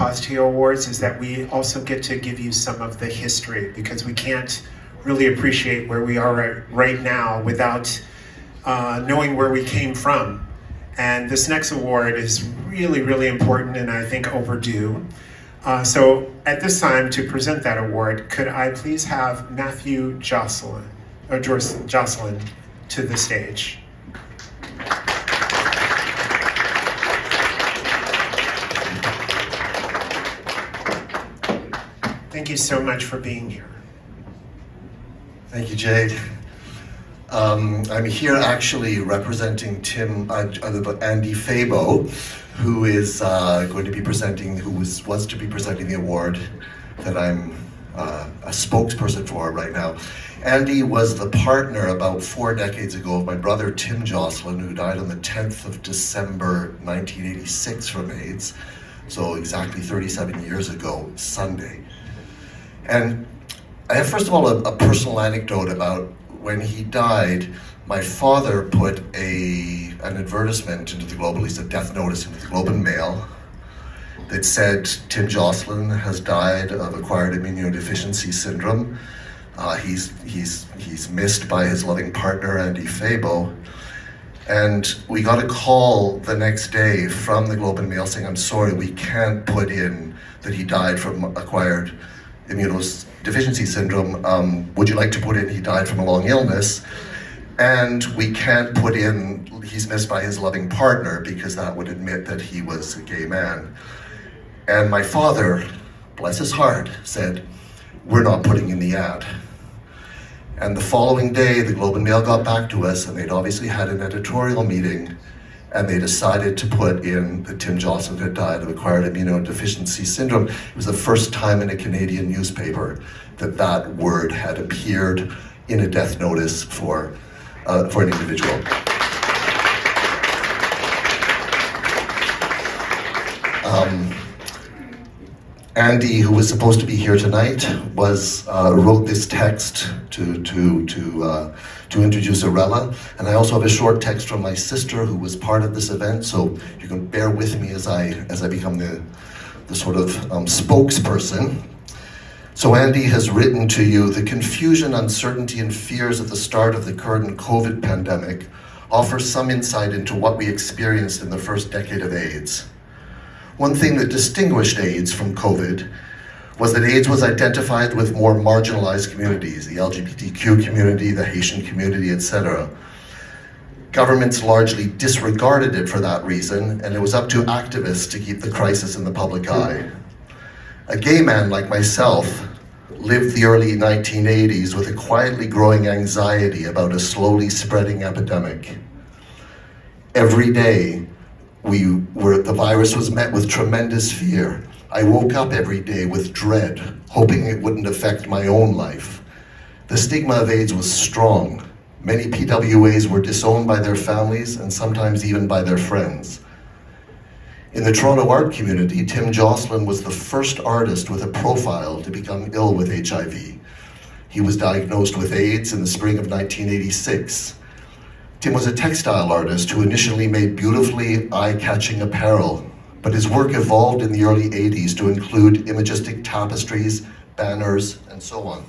POZ Awards is that we also get to give you some of the history, because we can't really appreciate where we are right now without knowing where we came from. And this next award is really, really important and I think overdue. So at this time, to present that award, could I please have Matthew Jocelyn, Jocelyn to the stage. Thank you so much for being here. Thank you, Jade. I'm here actually representing Andy Fabo, who is going to be presenting, was to be presenting the award that I'm a spokesperson for right now. Andy was the partner about 4 decades ago of my brother Tim Jocelyn, who died on the 10th of December 1986 from AIDS, so exactly 37 years ago, Sunday. And I have, first of all, a personal anecdote about when he died. My father put an advertisement into the Globe, at least a death notice into the Globe and Mail, that said, Tim Jocelyn has died of acquired immunodeficiency syndrome. He's missed by his loving partner, Andy Fabo. And we got a call the next day from the Globe and Mail saying, I'm sorry, we can't put in that he died from acquired immunodeficiency syndrome. Would you like to put in he died from a long illness? And we can't put in he's missed by his loving partner, because that would admit that he was a gay man. And my father, bless his heart, said, we're not putting in the ad. And the following day, the Globe and Mail got back to us, and they'd obviously had an editorial meeting, and they decided to put in that Tim Jocelyn had died of acquired immunodeficiency syndrome. It was the first time in a Canadian newspaper that that word had appeared in a death notice for an individual. Andy, who was supposed to be here tonight, wrote this text to introduce Erella, and I also have a short text from my sister, who was part of this event. So you can bear with me as I become the sort of spokesperson. So Andy has written to you, the confusion, uncertainty, and fears at the start of the current COVID pandemic offer some insight into what we experienced in the first decade of AIDS. One thing that distinguished AIDS from COVID was that AIDS was identified with more marginalized communities, the LGBTQ community, the Haitian community, etc. Governments largely disregarded it for that reason, and it was up to activists to keep the crisis in the public eye. A gay man like myself lived the early 1980s with a quietly growing anxiety about a slowly spreading epidemic. Every day, the virus was met with tremendous fear. I woke up every day with dread, hoping it wouldn't affect my own life. The stigma of AIDS was strong. Many PWAs were disowned by their families and sometimes even by their friends. In the Toronto art community, Tim Jocelyn was the first artist with a profile to become ill with HIV. He was diagnosed with AIDS in the spring of 1986. Tim was a textile artist who initially made beautifully eye-catching apparel, but his work evolved in the early 80s to include imagistic tapestries, banners, and so on.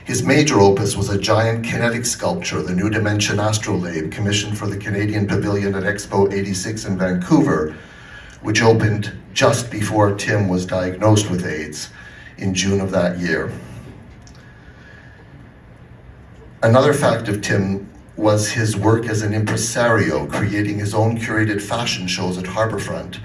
His major opus was a giant kinetic sculpture, the New Dimension Astrolabe, commissioned for the Canadian Pavilion at Expo 86 in Vancouver, which opened just before Tim was diagnosed with AIDS in June of that year. Another fact of Tim was his work as an impresario, creating his own curated fashion shows at Harbourfront,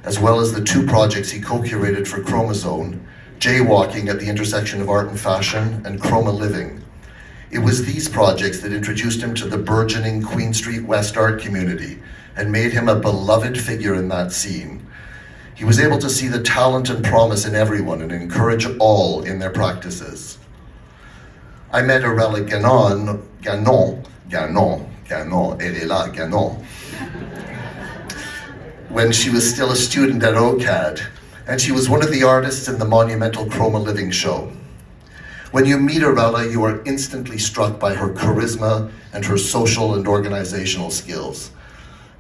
as well as the 2 projects he co-curated for Chromazone, Jaywalking at the Intersection of Art and Fashion, and Chroma Living. It was these projects that introduced him to the burgeoning Queen Street West art community and made him a beloved figure in that scene. He was able to see the talent and promise in everyone and encourage all in their practices. I met Erella Ganon, Erella Ganon, when she was still a student at OCAD, and she was one of the artists in the monumental Chroma Living show. When you meet Erella, you are instantly struck by her charisma and her social and organizational skills,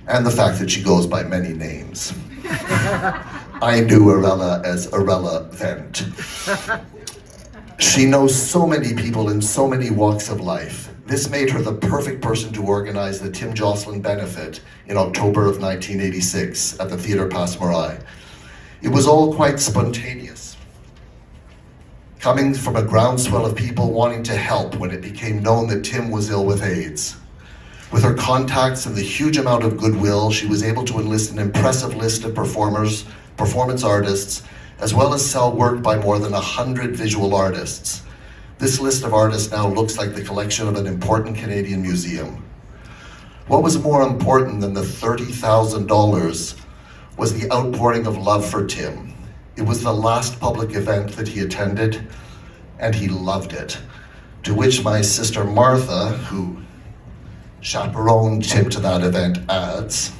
and the fact that she goes by many names. I knew Erella as Erella Vent. She knows so many people in so many walks of life. This made her the perfect person to organize the Tim Jocelyn benefit in October of 1986 at the Theatre Passe Muraille. It was all quite spontaneous, coming from a groundswell of people wanting to help when it became known that Tim was ill with AIDS. With her contacts and the huge amount of goodwill, she was able to enlist an impressive list of performance artists, as well as sell work by more than 100 visual artists. This list of artists now looks like the collection of an important Canadian museum. What was more important than the $30,000 was the outpouring of love for Tim. It was the last public event that he attended, and he loved it. To which my sister Martha, who chaperoned Tim to that event, adds,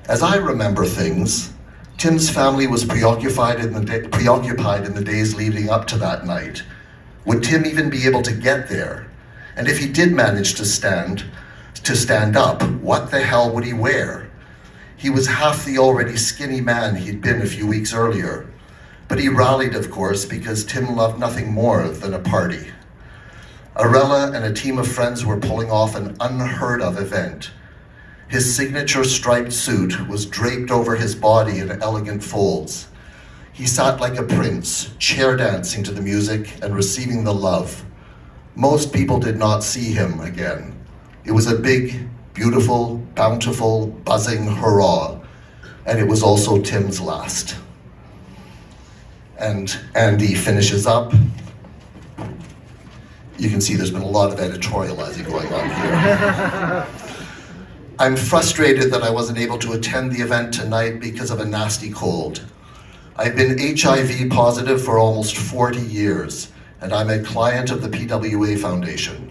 "As I remember things, Tim's family was preoccupied in the days leading up to that night. Would Tim even be able to get there? And if he did manage to stand up, what the hell would he wear? He was half the already skinny man he'd been a few weeks earlier. But he rallied, of course, because Tim loved nothing more than a party. Erella and a team of friends were pulling off an unheard of event. His signature striped suit was draped over his body in elegant folds. He sat like a prince, chair dancing to the music and receiving the love. Most people did not see him again. It was a big, beautiful, bountiful, buzzing hurrah, and it was also Tim's last." And Andy finishes up. You can see there's been a lot of editorializing going on here. "I'm frustrated that I wasn't able to attend the event tonight because of a nasty cold. I've been HIV positive for almost 40 years, and I'm a client of the PWA Foundation.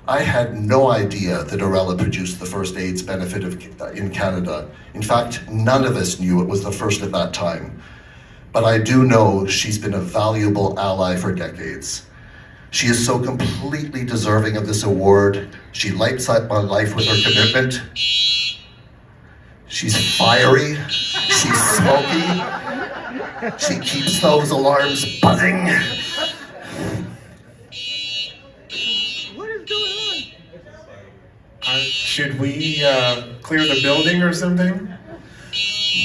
I had no idea that Erella produced the first AIDS benefit in Canada. In fact, none of us knew it was the first at that time. But I do know she's been a valuable ally for decades. She is so completely deserving of this award. She lights up my life with her commitment. She's fiery, she's smoky, she keeps those alarms buzzing. What is going on? Should we clear the building or something?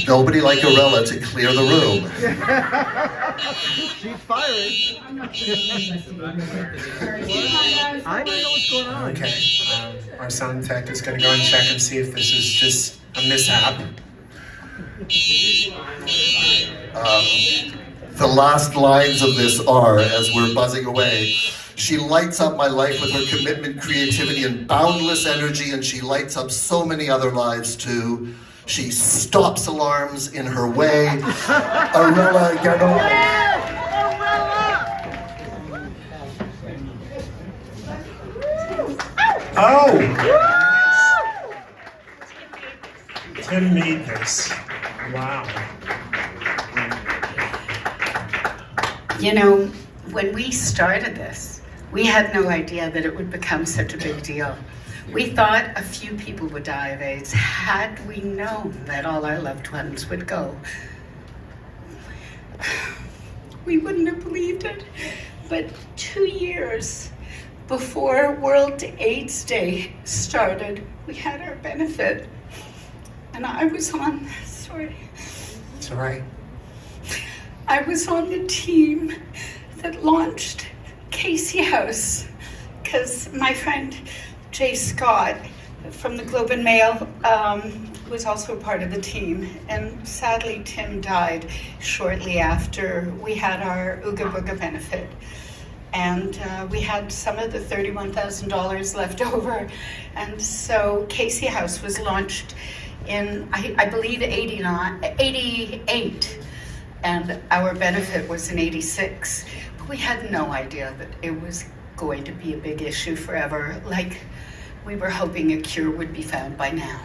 Nobody like Erella to clear the room. She's fiery. I don't know what's going on. Okay, our sound tech is going to go and check and see if this is just a mishap. The last lines of this are, as we're buzzing away, "She lights up my life with her commitment, creativity, and boundless energy, and she lights up so many other lives too. She stops alarms in her way. Erella Ganon." Oh! Tim made this. Wow. You know, when we started this, we had no idea that it would become such a big deal. We thought a few people would die of AIDS. Had we known that all our loved ones would go, we wouldn't have believed it. But 2 years before World AIDS Day started, we had our benefit. And I was on, sorry. It's all right. I was on the team that launched Casey House, because my friend Jay Scott from the Globe and Mail was also a part of the team. And sadly, Tim died shortly after we had our Ooga Booga benefit. And we had some of the $31,000 left over. And so Casey House was launched in, I believe, 88. And our benefit was in 86. But we had no idea that it was going to be a big issue forever. Like, we were hoping a cure would be found by now.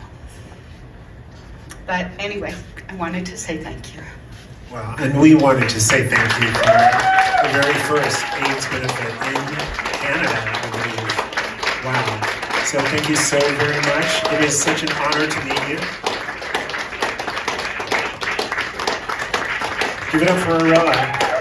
But anyway, I wanted to say thank you. Well, and we wanted to say thank you for the very first AIDS benefit in Canada, I believe. Wow. So thank you so very much. It is such an honor to meet you. Give it up for Erella.